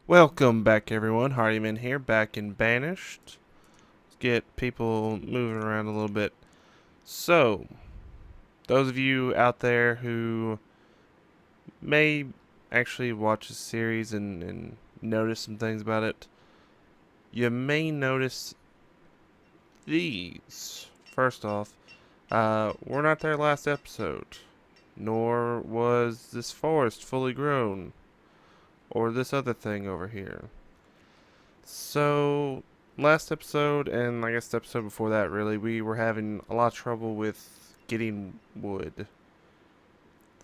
Welcome back, everyone. Hardyman here, back in Banished. Let's get people moving around a little bit. So, those of you out there who may actually watch the series and notice some things about it, you may notice these. First off, we're not there last episode, nor was this forest fully grown, or this other thing over here. So, last episode, and I guess the episode before that, really, we were having a lot of trouble with getting wood.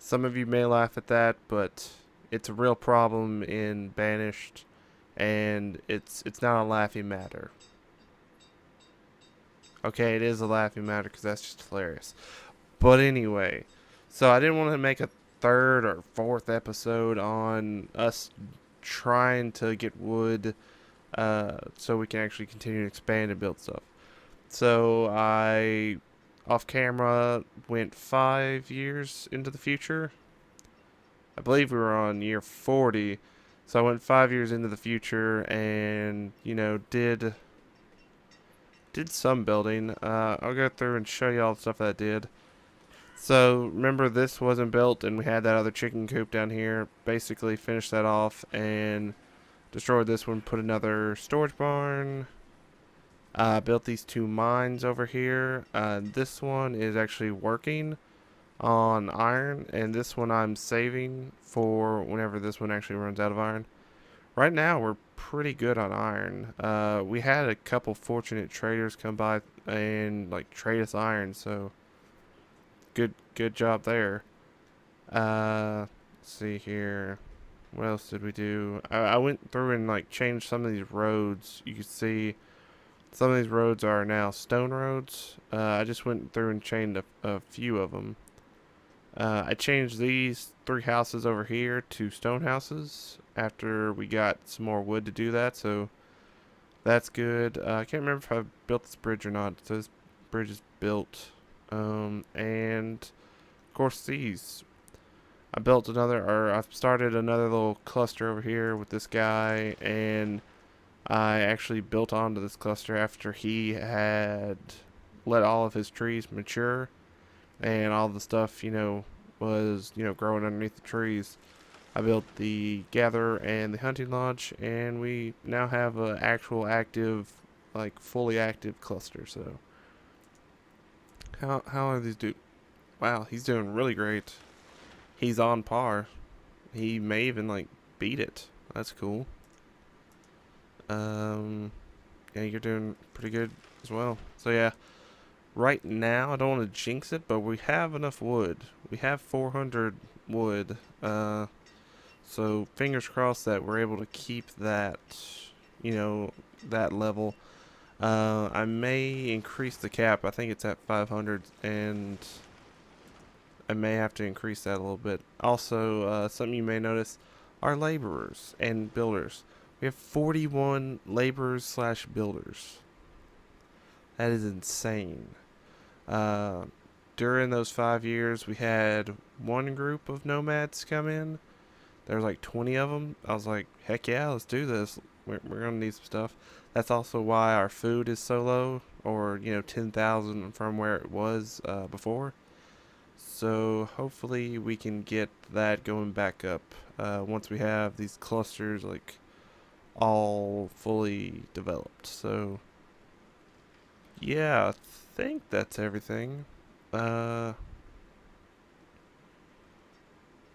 Some of you may laugh at that, but it's a real problem in Banished, and it's not a laughing matter. Okay, it is a laughing matter because that's just hilarious. But anyway, so I didn't want to make a third or fourth episode on us trying to get wood so we can actually continue to expand and build stuff. So I, off camera, went 5 years into the future. I believe we were on year 40. So I went 5 years into the future and, did some building. I'll go through and show you all the stuff that I did. So remember, this wasn't built, and we had that other chicken coop down here. Basically, finished that off and destroyed this one. Put another storage barn. Built these two mines over here. This one is actually working on iron, and this one I'm saving for whenever this one actually runs out of iron. Right now, we're pretty good on iron. We had a couple fortunate traders come by and like trade us iron, so good job there. Let's see here. What else did we do? I went through and like changed some of these roads. You can see some of these roads are now stone roads. I just went through and changed a few of them. I changed these three houses over here to stone houses after we got some more wood to do that, so that's good. I can't remember if I built this bridge or not, so this bridge is built. And of course these. I've started another little cluster over here with this guy, and I actually built onto this cluster after he had let all of his trees mature and all the stuff, was, growing underneath the trees. I built the gatherer and the hunting lodge, and we now have a actual active, like fully active cluster. So, how are these dude? Wow, he's doing really great. He's on par. He may even like beat it. That's cool. Um, yeah, you're doing pretty good as well. So yeah, right now I don't want to jinx it, but we have enough wood. We have 400 wood. So fingers crossed that we're able to keep that, you know, that level. I may increase the cap. I think it's at 500, and I may have to increase that a little bit. Also, something you may notice: our laborers and builders. We have 41 laborers slash builders. That is insane. Uh, During those 5 years, we had one group of nomads come in. There was like 20 of them. I was like, heck yeah, let's do this. We're gonna need some stuff. That's also why our food is so low, or 10,000 from where it was before. So hopefully we can get that going back up once we have these clusters like all fully developed. So yeah, I think that's everything. Uh,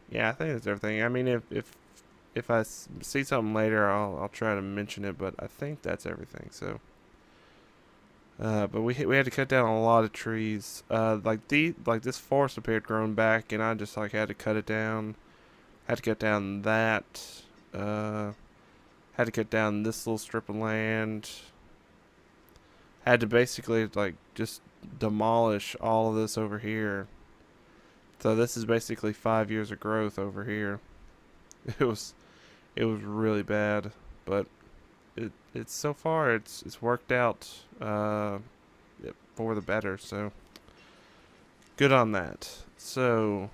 yeah, I think that's everything. I mean, if I see something later, I'll try to mention it, but I think that's everything. So, but we had to cut down a lot of trees. Like this forest appeared grown back, and I just like had to cut it down. Had to cut down that. Uh, had to cut down this little strip of land. Had to basically like just demolish all of this over here. So this is basically 5 years of growth over here. It was really bad, but it's so far it's worked out for the better. So good on that. So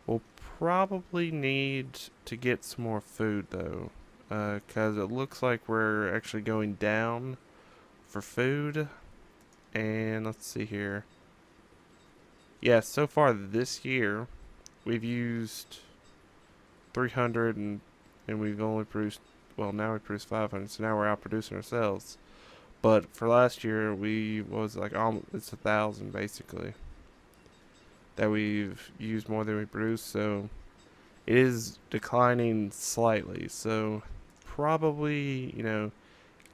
we'll probably need to get some more food though. because it looks like we're actually going down for food. And let's see here. Yeah, so far this year, we've used 300 and we've only produced, well, now we produce 500, so now we're outproducing ourselves. But for last year, we was like it's 1,000 basically that we've used more than we produced. So it is declining slightly. So probably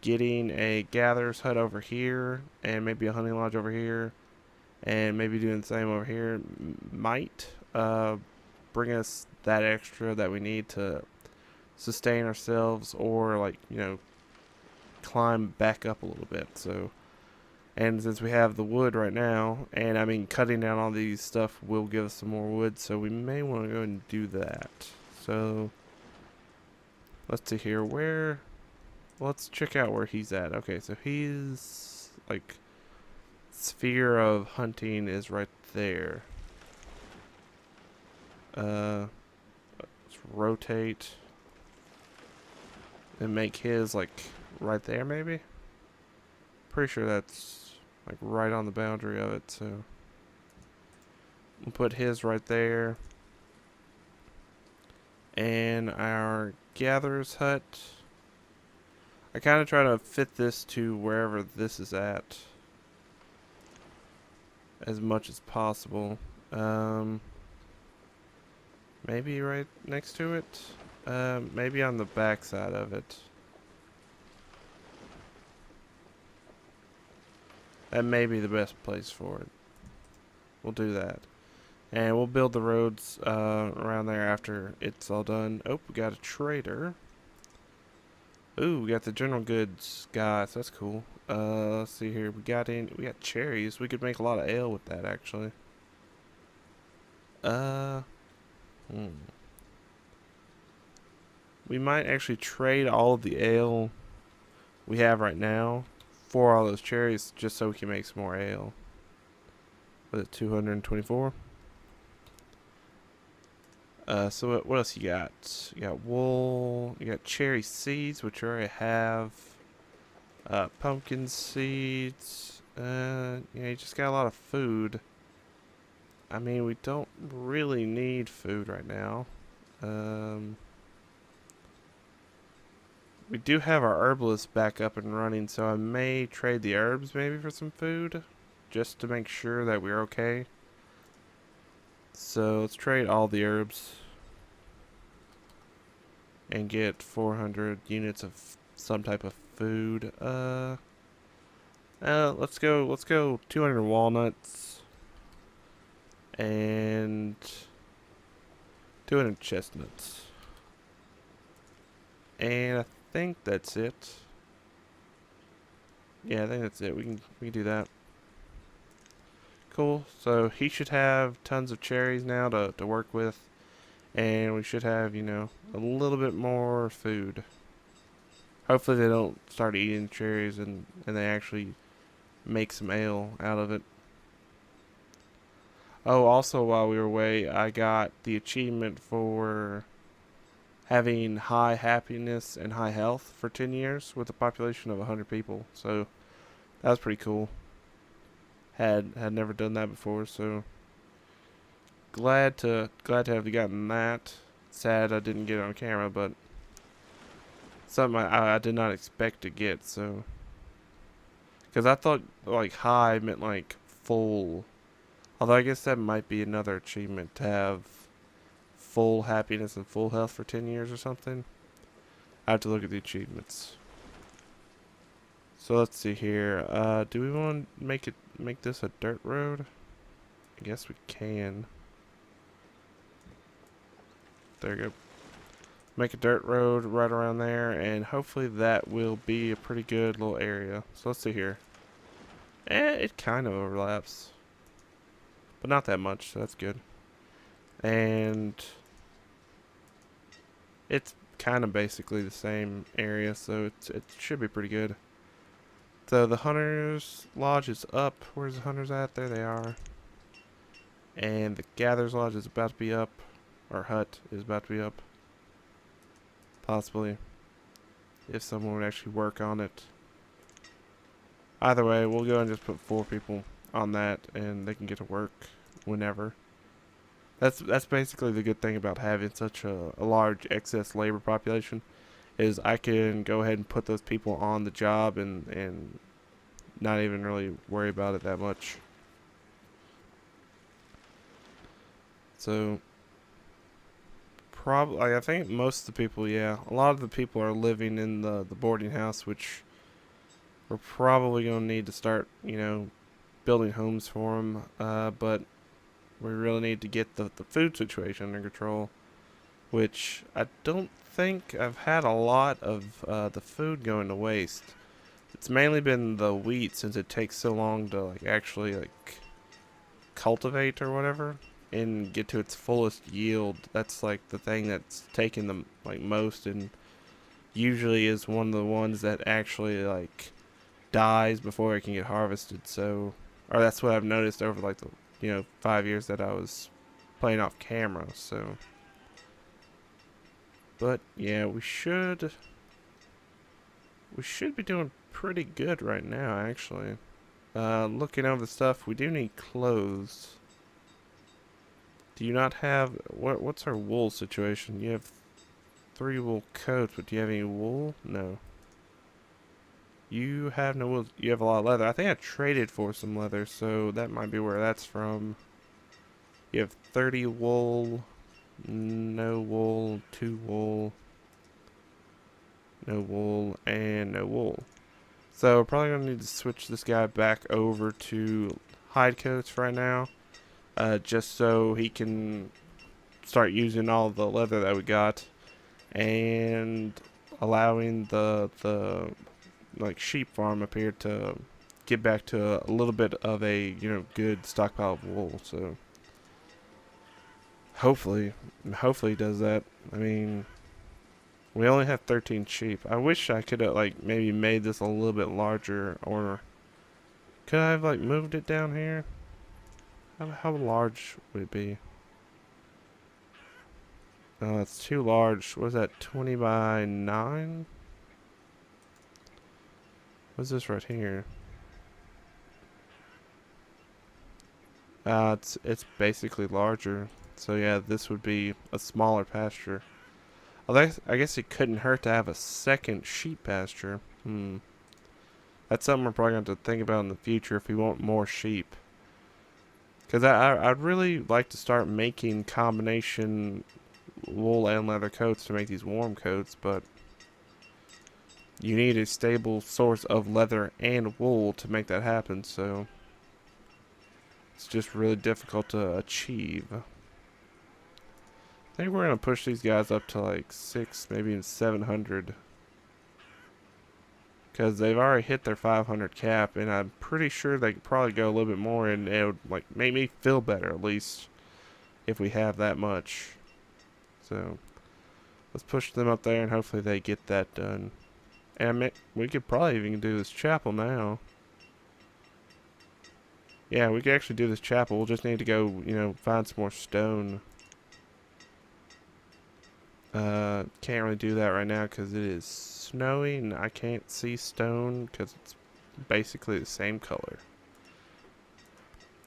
getting a gatherer's hut over here and maybe a hunting lodge over here and maybe doing the same over here might bring us that extra that we need to sustain ourselves or like climb back up a little bit. So, and since we have the wood right now, and I mean cutting down all these stuff will give us some more wood, so we may want to go and do that. So let's see here, let's check out where he's at. Okay, so he's like sphere of hunting is right there. Let's rotate and make his like right there maybe. Pretty sure that's like right on the boundary of it, so we'll put his right there. And our gatherer's hut, I kind of try to fit this to wherever this is at as much as possible. Maybe right next to it. Maybe on the back side of it. That may be the best place for it. We'll do that. And we'll build the roads around there after it's all done. Oh, we got a trader. Ooh, we got the general goods guys. That's cool. Let's see here. We got cherries. We could make a lot of ale with that, actually. We might actually trade all of the ale we have right now for all those cherries just so we can make some more ale. Was it 224? So what else you got? You got wool. You got cherry seeds, which I already have. Pumpkin seeds. You just got a lot of food. I mean, we don't really need food right now. We do have our herbalist back up and running, so I may trade the herbs maybe for some food, just to make sure that we're okay. So let's trade all the herbs and get 400 units of some type of food. Let's go 200 walnuts and 200 chestnuts. And I think that's it. Yeah, I think that's it. We can do that. Cool. So he should have tons of cherries now to work with. And we should have, a little bit more food. Hopefully they don't start eating cherries and they actually make some ale out of it. Oh, also while we were away, I got the achievement for having high happiness and high health for 10 years with a population of 100 people. So that was pretty cool. Had never done that before, so glad to have gotten that. Sad I didn't get it on camera, but something I did not expect to get. So because I thought like high meant like full, although I guess that might be another achievement to have full happiness and full health for 10 years or something. I have to look at the achievements. So let's see here. Do we want to make this a dirt road? I guess we can. There you go. Make a dirt road right around there, and hopefully that will be a pretty good little area. So let's see here. It kind of overlaps, but not that much, so that's good. And it's kind of basically the same area, so it should be pretty good. So the Hunter's Lodge is up. Where's the Hunters at? There they are. And the Gatherer's Lodge is about to be up. Or hut is about to be up. Possibly. if someone would actually work on it. Either way, we'll go and just put 4 people on that, and they can get to work whenever. That's basically the good thing about having such a large excess labor population, is I can go ahead and put those people on the job and not even really worry about it that much. So probably, I think most of the people, yeah, a lot of the people are living in the boarding house, which we're probably going to need to start, building homes for them. But we really need to get the food situation under control, which I don't think I've had a lot of the food going to waste. It's mainly been the wheat, since it takes so long to actually cultivate or whatever and get to its fullest yield. That's the thing that's taken the most, and usually is one of the ones that actually dies before it can get harvested. So, or that's what I've noticed over the 5 years that I was playing off camera. So, but yeah, we should be doing pretty good right now, actually. Looking over the stuff, we do need clothes. Do you not have... What's our wool situation? You have 3 wool coats, but do you have any wool? No. You have no wool. You have a lot of leather. I think I traded for some leather, so that might be where that's from. You have 30 wool, no wool, 2 wool, no wool, and no wool. So we're probably going to need to switch this guy back over to hide coats right now, just so he can start using all the leather that we got, and allowing the sheep farm up here to get back to a little bit of a good stockpile of wool. So hopefully he does that. I mean, we only have 13 sheep. I wish I could have maybe made this a little bit larger, or could I have moved it down here? How large would it be? No, it's too large. What is that, 20 by 9? What's this right here? It's basically larger. So yeah, this would be a smaller pasture. Although I guess it couldn't hurt to have a second sheep pasture. That's something we're probably going to have to think about in the future if we want more sheep. Because I'd really like to start making combination wool and leather coats to make these warm coats, but you need a stable source of leather and wool to make that happen, so it's just really difficult to achieve. I think we're going to push these guys up to 6, maybe even 700. Because they've already hit their 500 cap, and I'm pretty sure they could probably go a little bit more, and it would make me feel better, at least, if we have that much. So let's push them up there, and hopefully they get that done. And we could probably even do this chapel now. Yeah, we could actually do this chapel. We'll just need to go, find some more stone. Can't really do that right now because it is snowing. I can't see stone because it's basically the same color.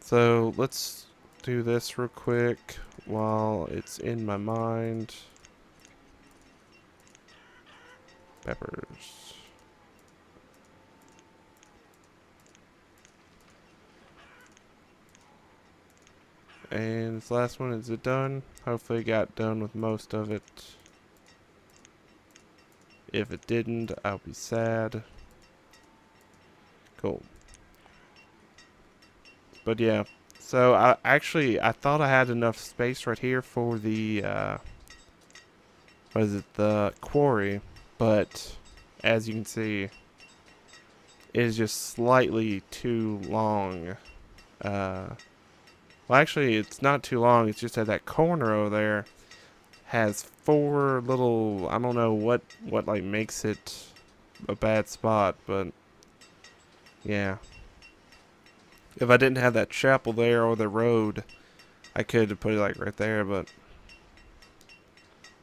So let's do this real quick while it's in my mind. Peppers. And this last one, is it done? Hopefully it got done with most of it. If it didn't, I'll be sad. Cool. But yeah, so I thought I had enough space right here for the, the quarry, but as you can see, it is just slightly too long. Well, actually, it's not too long. It's just that corner over there has 4 little... I don't know what makes it a bad spot, but yeah. If I didn't have that chapel there or the road, I could have put it right there, but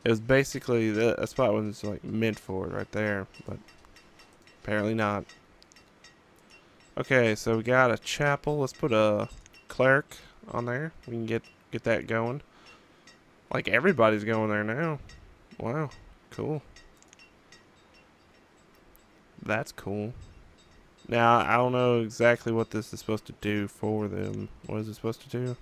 It was basically that's what it was like meant for right there, but apparently not. Okay, so we got a chapel. Let's put a cleric on there. We can get that going. Like everybody's going there now. Wow, cool. That's cool. Now I don't know exactly what this is supposed to do for them. What is it supposed to do?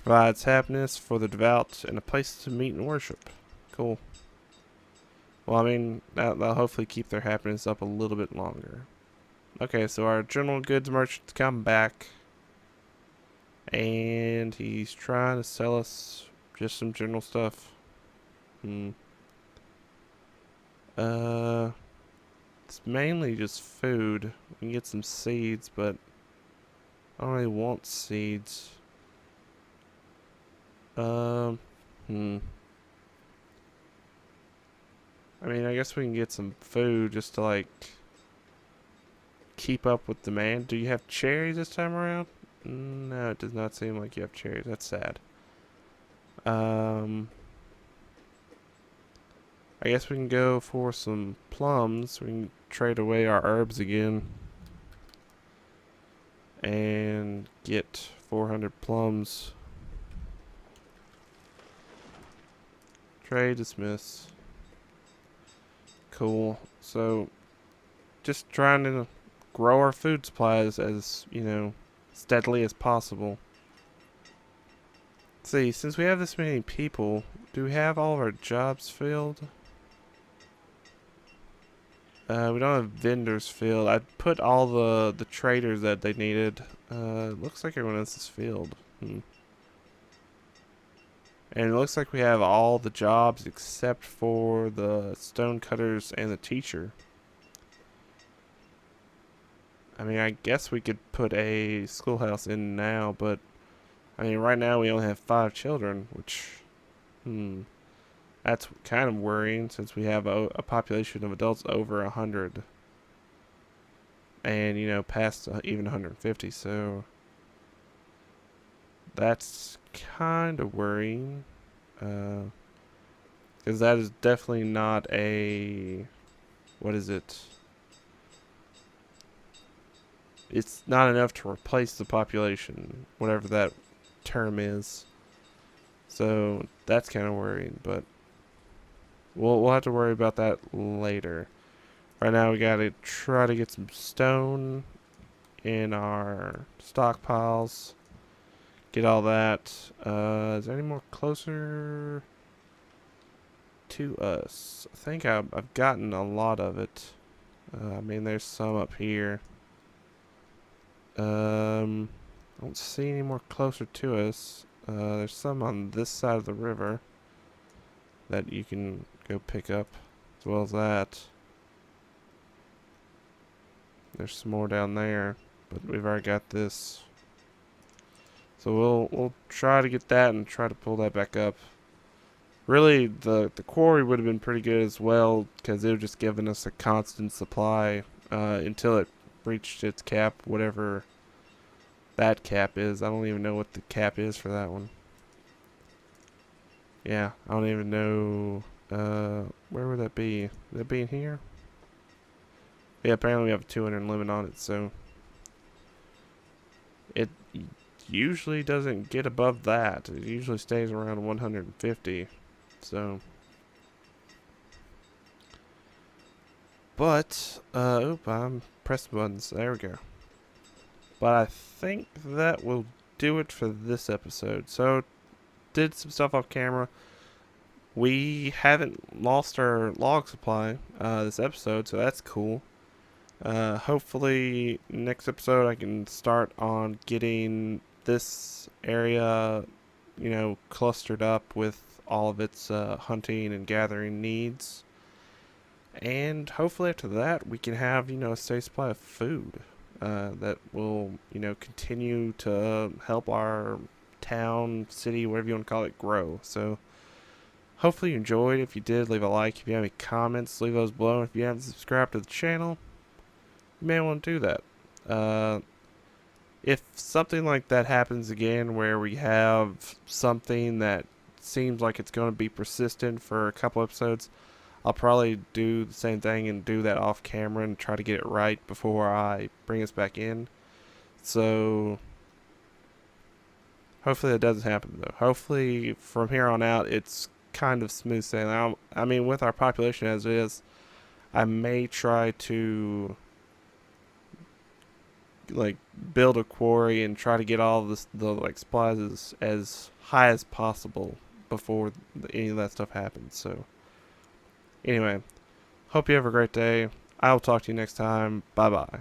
Provides happiness for the devout and a place to meet and worship. Cool. Well, I mean, that'll hopefully keep their happiness up a little bit longer. Okay, so our general goods merchant's come back. And he's trying to sell us just some general stuff. It's mainly just food. We can get some seeds, but I don't really want seeds. I mean, I guess we can get some food just to, like, keep up with demand. Do you have cherries this time around? No, it does not seem like you have cherries. That's sad. I guess we can go for some plums. We can trade away our herbs again. And get 400 plums. Trade dismiss. Cool. So, just trying to grow our food supplies as, you know, steadily as possible. Let's see, since we have this many people, do we have all of our jobs filled? We don't have vendors filled. I put all the traders that they needed. Looks like everyone else is filled. And it looks like we have all the jobs except for the stonecutters and the teacher. I mean, I guess we could put a schoolhouse in now, but I mean, right now we only have 5 children, which, that's kind of worrying since we have a population of adults over 100. And, you know, past even 150, so that's kind of worrying. Because that is definitely not a, what is it? It's not enough to replace the population, whatever that term is. So that's kind of worrying, but we'll have to worry about that later. Right now we gotta try to get some stone in our stockpiles. Get all that. Is there any more closer to us? I think I've gotten a lot of it. I mean, there's some up here. I don't see any more closer to us. There's some on this side of the river that you can go pick up, as well as that. There's some more down there, but we've already got this. So we'll try to get that and try to pull that back up. Really, the quarry would have been pretty good as well, because it would have just given us a constant supply until it reached its cap, whatever that cap is. I don't even know what the cap is for that one. Yeah, I don't even know. Where would that be? Would that be in here? Yeah, apparently we have a 200 limit on it, so it usually doesn't get above that. It usually stays around 150. So, but I'm pressing buttons. There we go. But I think that will do it for this episode. So, did some stuff off camera. We haven't lost our log supply this episode, so that's cool. Hopefully next episode I can start on getting this area, you know, clustered up with all of its hunting and gathering needs. And hopefully after that we can have, you know, a steady supply of food that will, you know, continue to help our town, city, whatever you want to call it, grow. So hopefully you enjoyed. If you did, leave a like. If you have any comments, leave those below. If you haven't subscribed to the channel, you may want to do that. If something like that happens again, where we have something that's seems like it's going to be persistent for a couple episodes, I'll probably do the same thing and do that off camera and try to get it right before I bring us back in. So hopefully that doesn't happen though. Hopefully from here on out it's kind of smooth sailing. I mean, with our population as it is, I may try to like build a quarry and try to get all the like supplies as high as possible before any of that stuff happens. So anyway, hope you have a great day. I will talk to you next time. Bye bye.